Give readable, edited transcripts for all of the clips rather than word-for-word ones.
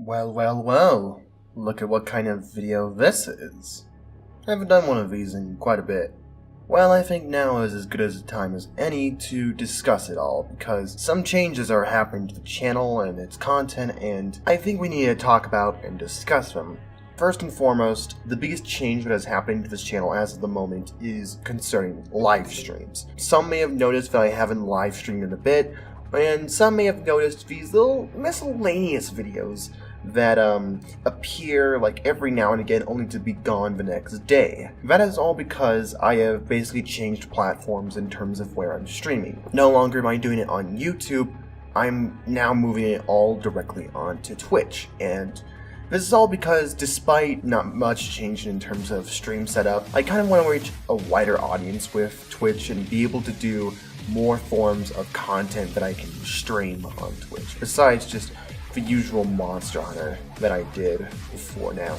Well, look at what kind of video this is. I haven't done one of these in quite a bit. Well, I think now is as good as a time as any to discuss it all, because some changes are happening to the channel and its content, and I think we need to talk about and discuss them. First and foremost, the biggest change that has happened to this channel as of the moment is concerning live streams. Some may have noticed that I haven't live streamed in a bit, and some may have noticed these little miscellaneous videos that appear like every now and again only to be gone the next day. That is all because I have basically changed platforms in terms of where I'm streaming. No longer am I doing it on YouTube, I'm now moving it all directly onto Twitch, and this is all because despite not much change in terms of stream setup, I kind of want to reach a wider audience with Twitch and be able to do more forms of content that I can stream on Twitch, besides just the usual Monster Hunter that I did before now.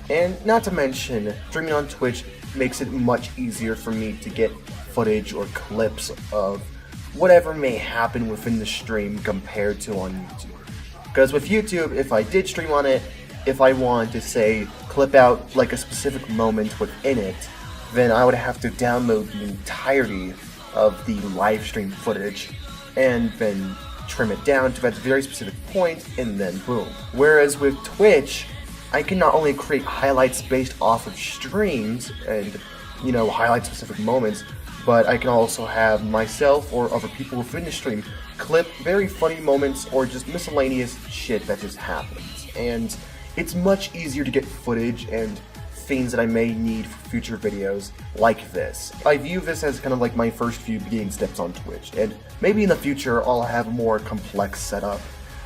And not to mention, streaming on Twitch makes it much easier for me to get footage or clips of whatever may happen within the stream compared to on YouTube. Because with YouTube, if I did stream on it, if I wanted to say clip out like a specific moment within it, then I would have to download the entirety of the live stream footage and then trim it down to that very specific point, and then boom. Whereas with Twitch, I can not only create highlights based off of streams and, highlight specific moments, but I can also have myself or other people within the stream clip very funny moments or just miscellaneous shit that just happens. And it's much easier to get footage and things that I may need for future videos like this. I view this as kind of like my first few beginning steps on Twitch, and maybe in the future I'll have a more complex setup,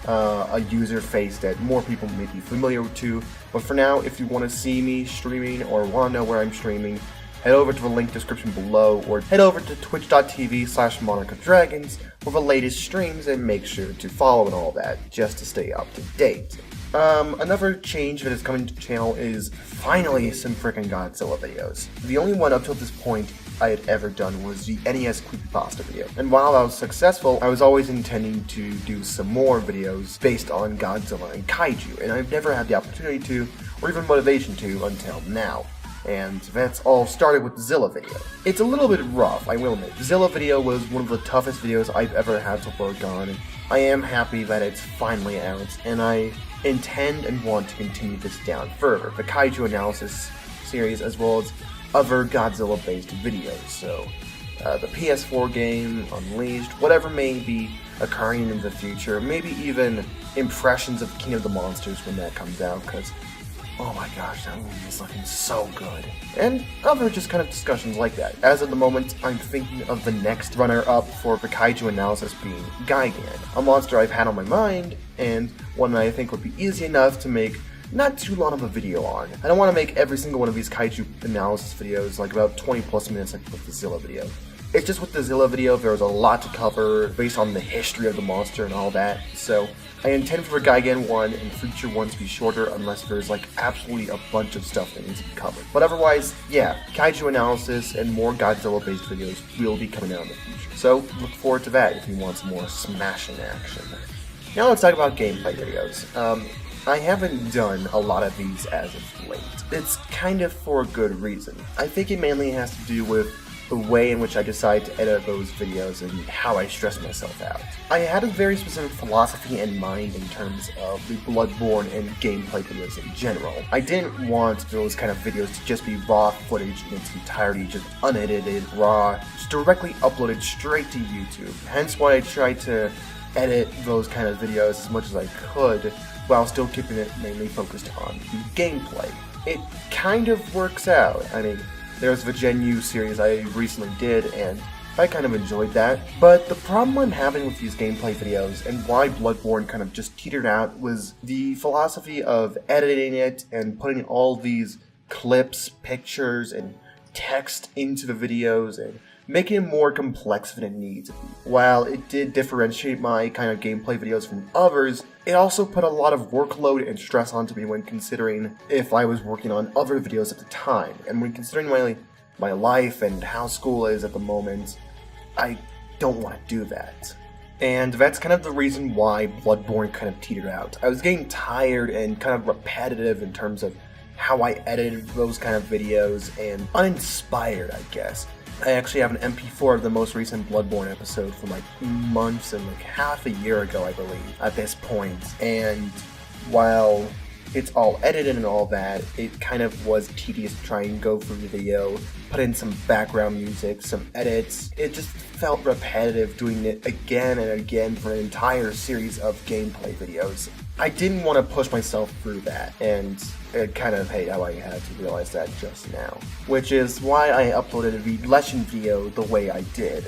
a user face that more people may be familiar to, but for now, if you want to see me streaming or want to know where I'm streaming, head over to the link description below, or head over to twitch.tv/TheMonarchofDragons for the latest streams, and make sure to follow and all that, just to stay up to date. Another change that is coming to the channel is finally some frickin' Godzilla videos. The only one up till this point I had ever done was the NES Creepypasta video, and while I was successful, I was always intending to do some more videos based on Godzilla and Kaiju, and I've never had the opportunity to, or even motivation to, until now. And that's all started with the Zilla video. It's a little bit rough, I will admit. The Zilla video was one of the toughest videos I've ever had to work on, and I am happy that it's finally out, and I intend and want to continue this down further, the Kaiju analysis series as well as other Godzilla-based videos, so the PS4 game, Unleashed, whatever may be occurring in the future, maybe even impressions of King of the Monsters when that comes out, because oh my gosh, that movie is looking so good. And other just kind of discussions like that. As of the moment, I'm thinking of the next runner-up for the Kaiju analysis being Gigan, a monster I've had on my mind, and one that I think would be easy enough to make not too long of a video on. I don't want to make every single one of these Kaiju analysis videos like about 20 plus minutes like with the Zilla video. It's just with the Zilla video, there's a lot to cover based on the history of the monster and all that, so I intend for Gigan 1 and future ones to be shorter unless there's like absolutely a bunch of stuff that needs to be covered. But otherwise, yeah, Kaiju analysis and more Godzilla based videos will be coming out in the future. So look forward to that if you want some more smashing action. Now let's talk about gameplay videos. I haven't done a lot of these as of late. It's kind of for a good reason. I think it mainly has to do with the way in which I decide to edit those videos and how I stress myself out. I had a very specific philosophy in mind in terms of the Bloodborne and gameplay videos in general. I didn't want those kind of videos to just be raw footage in its entirety, just unedited, raw, just directly uploaded straight to YouTube. Hence why I tried to edit those kind of videos as much as I could while still keeping it mainly focused on the gameplay. It kind of works out. I mean, there's the Gen U series I recently did, and I kind of enjoyed that. But the problem I'm having with these gameplay videos, and why Bloodborne kind of just teetered out, was the philosophy of editing it and putting all these clips, pictures, and text into the videos, and making it more complex than it needs to be. While it did differentiate my kind of gameplay videos from others, it also put a lot of workload and stress onto me when considering if I was working on other videos at the time. And when considering my life and how school is at the moment, I don't want to do that. And that's kind of the reason why Bloodborne kind of teetered out. I was getting tired and kind of repetitive in terms of how I edited those kind of videos, and uninspired, I guess. I actually have an MP4 of the most recent Bloodborne episode from like months and like half a year ago, I believe, at this point. And while it's all edited and all that, it kind of was tedious to try and go through the video, put in some background music, some edits. It just felt repetitive doing it again and again for an entire series of gameplay videos. I didn't want to push myself through that, and I kind of hate how I had to realize that just now. Which is why I uploaded the lesson video the way I did.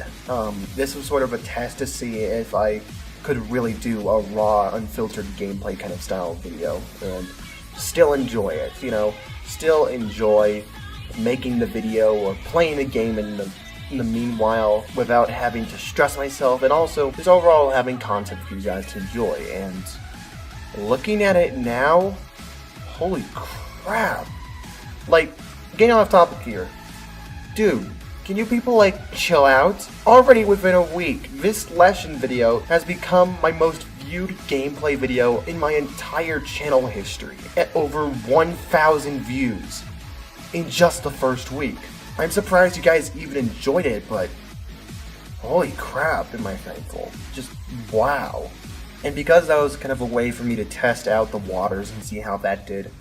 This was sort of a test to see if I could really do a raw, unfiltered gameplay kind of style video, and still enjoy it, you know? Still enjoy making the video or playing the game in the meanwhile without having to stress myself, and also just overall having content for you guys to enjoy. And looking at it now, holy crap. Like, getting off topic here. Dude, can you people like chill out? Already within a week, this lesson video has become my most viewed gameplay video in my entire channel history, at over 1,000 views in just the first week. I'm surprised you guys even enjoyed it, but holy crap, am I thankful. Just wow. And because that was kind of a way for me to test out the waters and see how that did,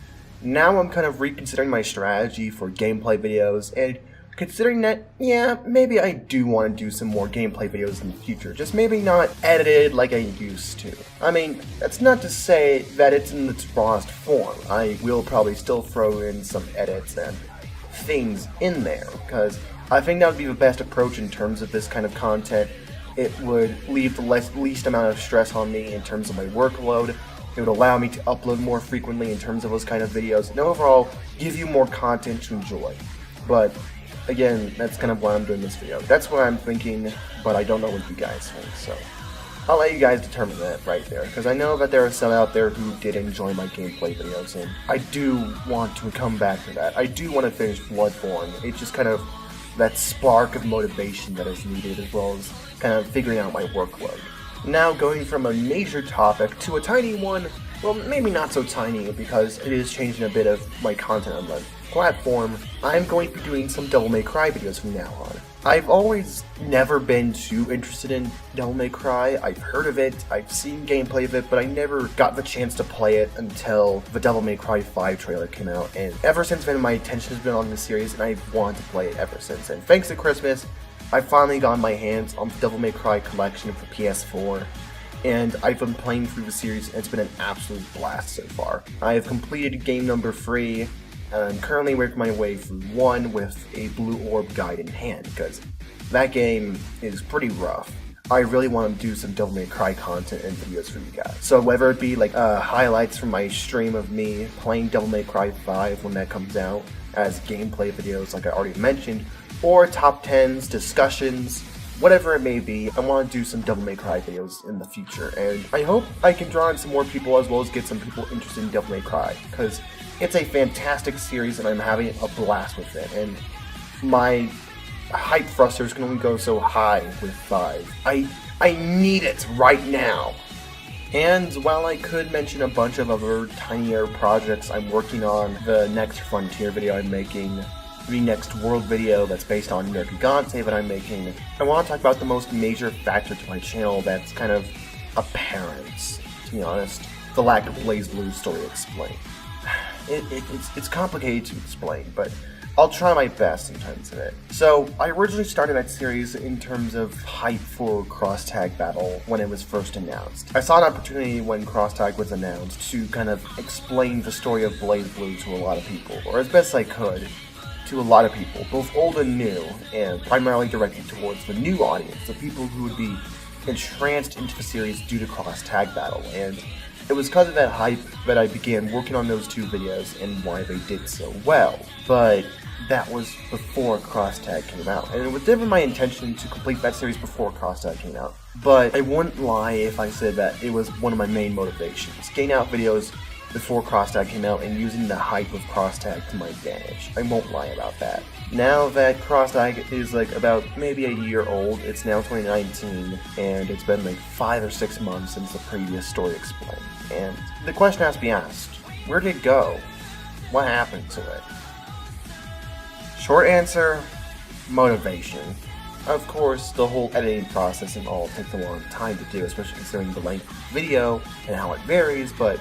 now I'm kind of reconsidering my strategy for gameplay videos, and considering that, yeah, maybe I do want to do some more gameplay videos in the future, just maybe not edited like I used to. I mean, that's not to say that it's in its rawest form. I will probably still throw in some edits and things in there, because I think that would be the best approach in terms of this kind of content. It would leave the least amount of stress on me in terms of my workload. It would allow me to upload more frequently in terms of those kind of videos, and overall give you more content to enjoy. But again, that's kind of why I'm doing this video. That's what I'm thinking, but I don't know what you guys think, so I'll let you guys determine that right there, because I know that there are some out there who did enjoy my gameplay videos, and I do want to come back to that. I do want to finish Bloodborne. It's just kind of that spark of motivation that is needed, as well as kind of figuring out my workload. Now, going from a major topic to a tiny one, well, maybe not so tiny, because it is changing a bit of my content on the platform. I'm going to be doing some Devil May Cry videos from now on. I've always never been too interested in Devil May Cry. I've heard of it, I've seen gameplay of it, but I never got the chance to play it until the Devil May Cry 5 trailer came out, and ever since then my attention has been on this series, and I've wanted to play it ever since. And thanks to Christmas, I finally got my hands on the Devil May Cry collection for PS4, and I've been playing through the series, and it's been an absolute blast so far. I have completed game number 3, and I'm currently working my way through 1 with a Blue Orb guide in hand, because that game is pretty rough. I really want to do some Devil May Cry content and videos for you guys. So whether it be like highlights from my stream of me playing Devil May Cry 5 when that comes out, as gameplay videos like I already mentioned, or top 10s, discussions, whatever it may be, I want to do some Devil May Cry videos in the future, and I hope I can draw in some more people as well as get some people interested in Devil May Cry, because it's a fantastic series and I'm having a blast with it, and my hype thrusters can only go so high with 5. I need it right now! And while I could mention a bunch of other tinier projects I'm working on, the next Frontier video I'm making, the next World video that's based on American Godzilla that I'm making, I want to talk about the most major factor to my channel that's kind of apparent, to be honest. The lack of Blazblue story explained. It's complicated to explain, but I'll try my best in terms of it. So, I originally started that series in terms of hype for Cross Tag Battle when it was first announced. I saw an opportunity when Cross Tag was announced to kind of explain the story of Blazblue to a lot of people, or as best I could, to a lot of people, both old and new, and primarily directed towards the new audience, the people who would be entranced into the series due to Cross Tag Battle, and it was because of that hype that I began working on those 2 videos and why they did so well. But that was before Cross Tag came out, and it was never my intention to complete that series before Cross Tag came out. But I wouldn't lie if I said that it was one of my main motivations. Getting out videos before Crosstag came out and using the hype of Crosstag to my advantage. I won't lie about that. Now that Crosstag is like about maybe a year old, it's now 2019, and it's been like 5 or 6 months since the previous story explained. And the question has to be asked, where did it go? What happened to it? Short answer, motivation. Of course, the whole editing process and all takes a long time to do, especially considering the length of the video and how it varies, but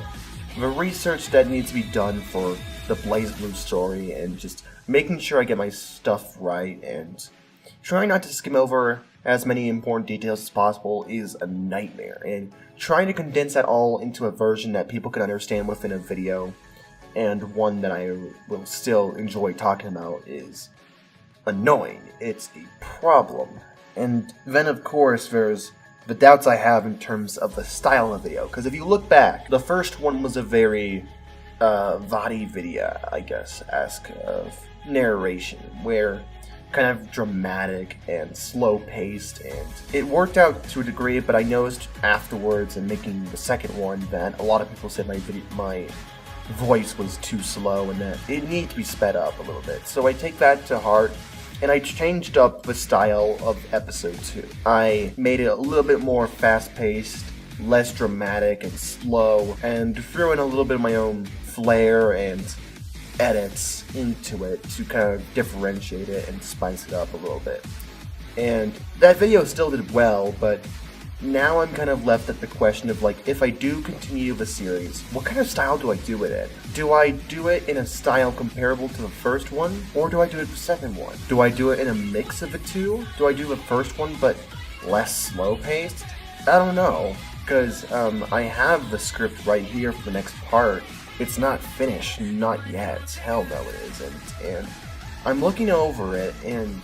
the research that needs to be done for the Blazblue story and just making sure I get my stuff right and trying not to skim over as many important details as possible is a nightmare, and trying to condense that all into a version that people can understand within a video and one that I will still enjoy talking about is annoying. It's a problem. And then of course there's the doubts I have in terms of the style of the video, because if you look back, the first one was a very Vadi video, I guess, esque of narration, where kind of dramatic and slow-paced, and it worked out to a degree, but I noticed afterwards in making the second one that a lot of people said my voice was too slow and that it needed to be sped up a little bit. So I take that to heart, and I changed up the style of episode 2. I made it a little bit more fast-paced, less dramatic and slow, and threw in a little bit of my own flair and edits into it to kind of differentiate it and spice it up a little bit. And that video still did well, but now I'm kind of left at the question of, like, if I do continue the series, what kind of style do I do it in? Do I do it in a style comparable to the first one, or do I do it the second one? Do I do it in a mix of the two? Do I do the first one but less slow-paced? I don't know, because I have the script right here for the next part. It's not finished, not yet. Hell no it isn't. And I'm looking over it, and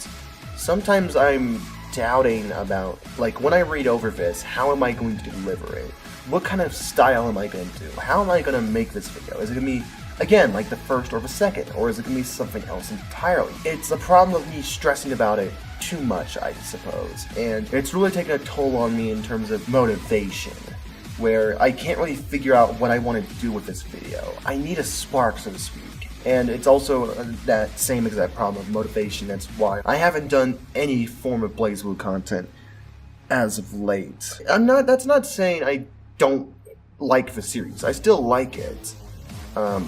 sometimes I'm doubting about, like, when I read over this, how am I going to deliver it? What kind of style am I going to do? How am I going to make this video? Is it going to be, again, like the first or the second? Or is it going to be something else entirely? It's a problem of me stressing about it too much, I suppose. And it's really taken a toll on me in terms of motivation, where I can't really figure out what I want to do with this video. I need a spark, so to speak. And it's also that same exact problem of motivation. That's why I haven't done any form of Blazblue content as of late. That's not saying I don't like the series. I still like it. I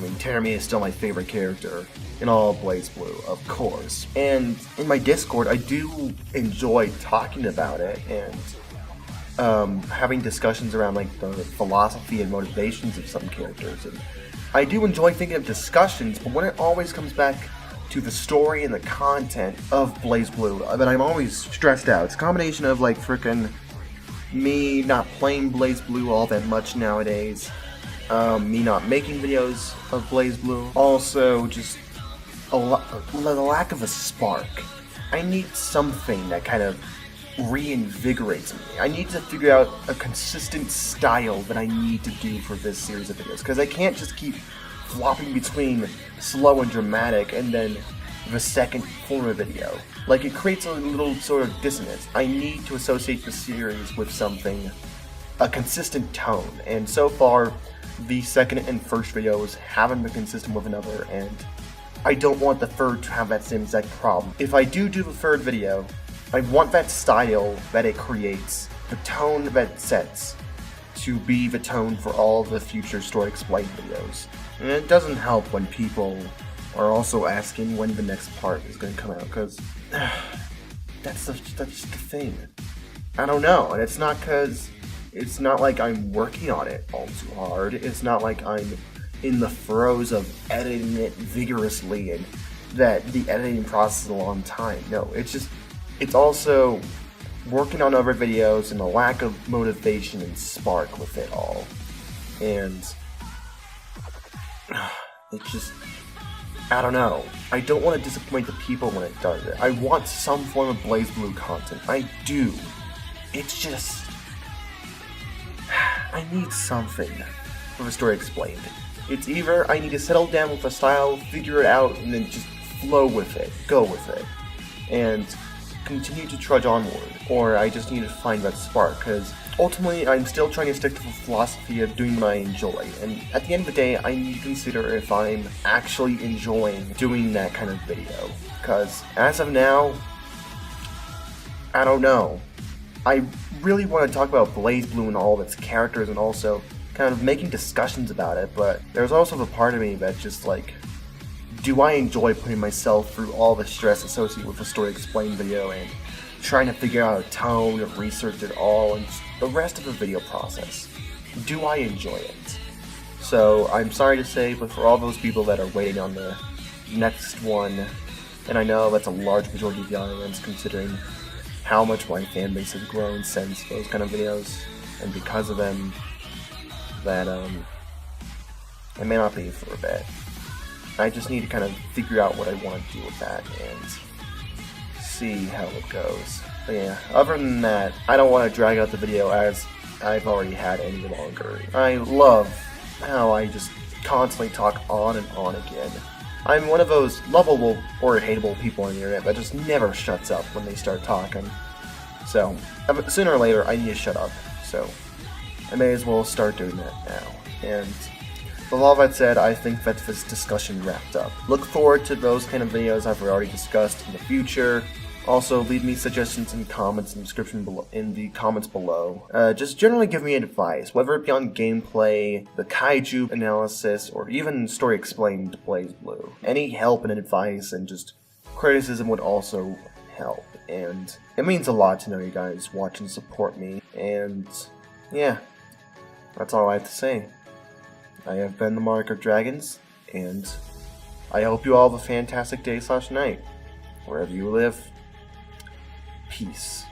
mean, Terami is still my favorite character in all of Blazblue, of course. And in my Discord, I do enjoy talking about it and having discussions around, like, the philosophy and motivations of some characters. And I do enjoy thinking of discussions, but when it always comes back to the story and the content of Blazblue, then I'm always stressed out. It's a combination of, like, frickin' me not playing Blazblue all that much nowadays, me not making videos of Blazblue, also just the lack of a spark. I need something that kind of reinvigorates me. I need to figure out a consistent style that I need to do for this series of videos, because I can't just keep flopping between slow and dramatic and then the second form of video. Like, it creates a little sort of dissonance. I need to associate the series with something, a consistent tone, and so far the second and first videos haven't been consistent with another, and I don't want the third to have that same exact problem. If I do the third video, I want that style that it creates, the tone that it sets, to be the tone for all the future Story Explained videos. And it doesn't help when people are also asking when the next part is going to come out, because that's just the thing. I don't know, and it's not like I'm working on it all too hard. It's not like I'm in the throes of editing it vigorously and that the editing process is a long time. No, it's also working on other videos and a lack of motivation and spark with it all. And it's just, I don't know. I don't want to disappoint the people when it does it. I want some form of Blazblue content. I do. It's just, I need something for the Story Explained. It's either I need to settle down with the style, figure it out, and then just flow with it, go with it, and continue to trudge onward, or I just need to find that spark, because ultimately, I'm still trying to stick to the philosophy of doing what I enjoy, and at the end of the day, I need to consider if I'm actually enjoying doing that kind of video, because as of now, I don't know. I really want to talk about Blazblue and all of its characters and also kind of making discussions about it, but there's also the part of me that just like, do I enjoy putting myself through all the stress associated with a story explained video and trying to figure out a tone and research it all and the rest of the video process? Do I enjoy it? So I'm sorry to say, but for all those people that are waiting on the next one, and I know that's a large majority of the audience considering how much my fan base has grown since those kind of videos, and because of them, that it may not be for a bit. I just need to kind of figure out what I want to do with that and see how it goes. But yeah, other than that, I don't want to drag out the video as I've already had any longer. I love how I just constantly talk on and on again. I'm one of those lovable or hateable people on the internet that just never shuts up when they start talking. So, sooner or later, I need to shut up. So, I may as well start doing that now. And with all that said, I think that this discussion wrapped up. Look forward to those kind of videos I've already discussed in the future. Also, leave me suggestions in comments in the description below, in the comments below. Just generally give me advice, whether it be on gameplay, the kaiju analysis, or even story explained to Blazblue. Any help and advice and just criticism would also help, and it means a lot to know you guys watch and support me. And yeah, that's all I have to say. I have been the Monarch of Dragons, and I hope you all have a fantastic day/night, wherever you live. Peace.